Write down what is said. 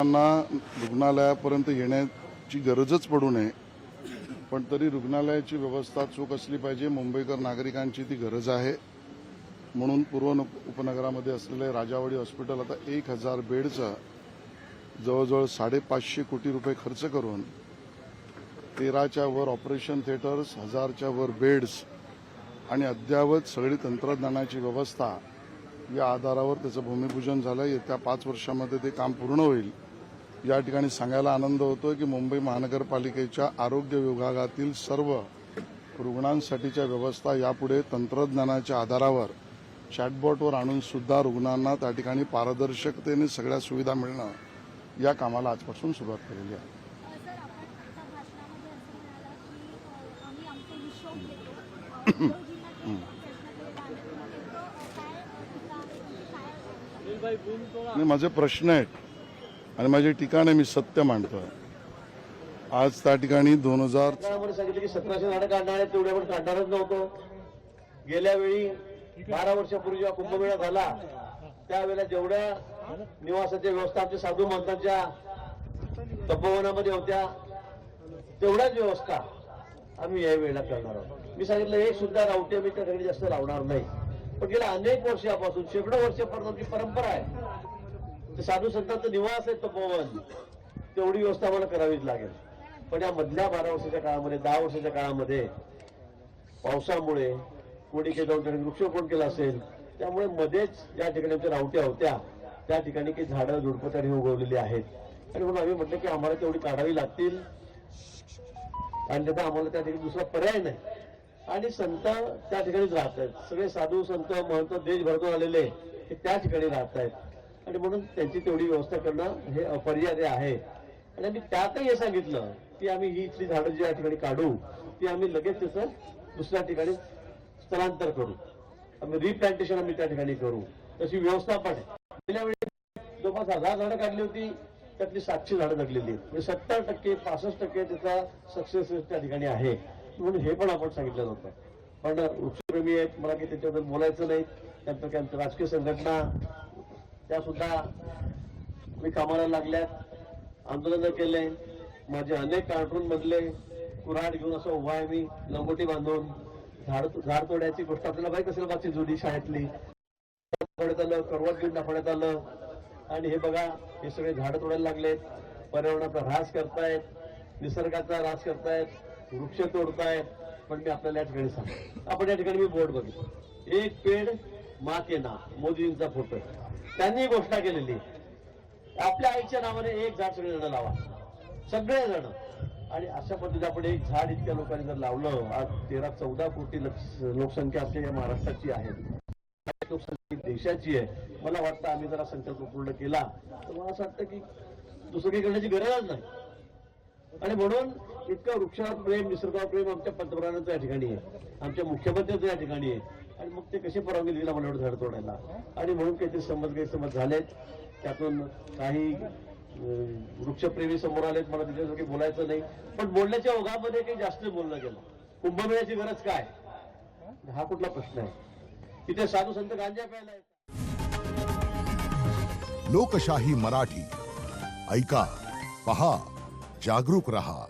रुग्णालयापर्यंत येण्याची गरजच पडू नये, पण तरी रुग्णालयाची व्यवस्था चोख असली पाहिजे. मुंबईकर नागरिकांची ती गरज आहे. म्हणून पूर्व उपनगरामध्ये असलेले राजावाडी हॉस्पिटल आता 1000 बेडचं जवळजवळ 550 कोटी रुपये खर्च करून 13च्या वर ऑपरेशन थिएटर्स, 1000च्या वर बेड्स आणि अद्ययावत सगळी तंत्रज्ञानाची व्यवस्था या आधारावर त्याचं भूमिपूजन झालं. येत्या 5 वर्षामध्ये ते काम पूर्ण होईल. या ठिकाणी सांगायला आनंद होतोय की मुंबई महानगरपालिकेच्या आरोग्य विभागातील सर्व रुग्णांसाठीच्या व्यवस्था यापुढे तंत्रज्ञानाच्या आधारावर चॅटबॉटवर आणून सुद्धा रुग्णांना त्या ठिकाणी पारदर्शकतेने सगळ्या सुविधा मिळणं या कामाला आजपासून सुरुवात केलेली आहे. माझे प्रश्न आहेत आणि माझी ठिकाणे मी सत्य मांडतोय. आज त्या ठिकाणी 2000 सांगितलं की 1700 झाडं काढणार आहे, तेवढे आपण काढणारच नव्हतो. गेल्या वेळी 12 वर्षापूर्वी जेव्हा कुंभमेळा झाला त्यावेळेला जेवढ्या निवासाच्या व्यवस्था आमच्या साधू महंतांच्या तपोवनामध्ये होत्या तेवढ्याच व्यवस्था आम्ही या वेळेला करणार आहोत. मी सांगितलं एक सुद्धा रावटी आम्ही त्याकडे जास्त लावणार नाही. पण गेल्या अनेक वर्षापासून शेकडो वर्षापर्यंत आमची परंपरा आहे. ते साधू संतांचं निवास आहे तपोवन, तेवढी व्यवस्था आम्हाला करावीच लागेल. पण या मधल्या 12 वर्षाच्या काळामध्ये 10 वर्षाच्या काळामध्ये पावसामुळे कोणी काही जाऊन वृक्षारोपण केलं असेल, त्यामुळे मध्येच या ठिकाणी आमच्या रावट्या होत्या त्या ठिकाणी काही झाडं झुडपं उगवलेली आहेत. आणि म्हणून आम्ही म्हटलं की आम्हाला तेवढी काढावी लागतील आणि त्याचा आम्हाला त्या ठिकाणी दुसरा पर्याय नाही. आणि संत त्या ठिकाणीच राहत आहेत. सगळे साधू संत महंत देशभरातून आलेले हे त्या ठिकाणी राहत आहेत आणि म्हणून त्यांची तेवढी व्यवस्था करणं हे अपरिहार्य आहे. आणि आम्ही त्यातही हे सांगितलं की आम्ही ही इथली झाडं जी या ठिकाणी काढू ती आम्ही लगेच त्याचं दुसऱ्या ठिकाणी स्थलांतर करू, आम्ही रिप्लांटेशन आम्ही त्या ठिकाणी करू, तशी व्यवस्था पण आहे. गेल्या वेळी जवळपास 1000 झाडं काढली होती, त्यातली 700 झाडं जगलेली आहेत. म्हणजे 70% 65% त्याचा सक्सेस त्या ठिकाणी आहे. म्हणून हे पण आपण सांगितलं होतं. पण वृक्षप्रेमी आहेत, मला काही त्याच्याबद्दल बोलायचं नाही. त्यानंतर काय राजकीय संघटना त्या सुद्धा मी कामाला लागल्यात, आंदोलन केले. माझे अनेक कार्टून मधले कुऱ्हाड घेऊन असं उभा आहे मी, लंगोटी बांधून. झाड तोड्याची गोष्ट आपल्याला माहित असेल, मागची जुनी शाळेतली. दाखवण्यात आलं, करवत घेऊन दाखवण्यात आलं. आणि हे बघा, हे सगळे झाडं तोडायला लागलेत, पर्यावरणाचा ऱ्हास करतायत, निसर्गाचा ऱ्हास करतायत, वृक्ष तोडतायत. पण मी आपल्याला या ठिकाणी सांगतो, आपण या ठिकाणी मी बोर्ड बघितलं, एक पेड माँ के नाम, मोदींचा फोटो. त्यांनी घोषणा केलेली आपल्या आईच्या नावाने एक झाड सगळे जण लावा, सगळे जण. आणि अशा पद्धतीने आपण एक झाड इतक्या लोकांनी जर लावलं, आज 13-14 कोटी लोकसंख्या आपल्या या महाराष्ट्राची आहे, लोकसंख्या देशाची आहे. मला वाटतं आम्ही जरा संकल्प पूर्ण केला तर मला असं वाटतं की दुसरं काही करण्याची गरजच नाही. आणि म्हणून इतकं वृक्षावर प्रेम, निसर्गावर प्रेम आमच्या पंतप्रधानांचं या ठिकाणी आहे, आमच्या मुख्यमंत्र्यांचं या ठिकाणी आहे. आणि मग ते कशी परवानगी दिली मला एवढं झाड तोडायला. आणि म्हणून काहीतरी गैरसमज झालेत, त्यातून काही वृक्षप्रेमी समोर आलेत. मला त्याच्यासाठी बोलायचं नाही, पण बोलण्याच्या ओघामध्ये काही जास्त बोललं गेलं. कुंभमेळ्याची गरज काय, हा कुठला प्रश्न आहे? तिथे साधू संत गांजा प्यायला आहेत. लोकशाही मराठी ऐका, पहा, जागरूक रहा.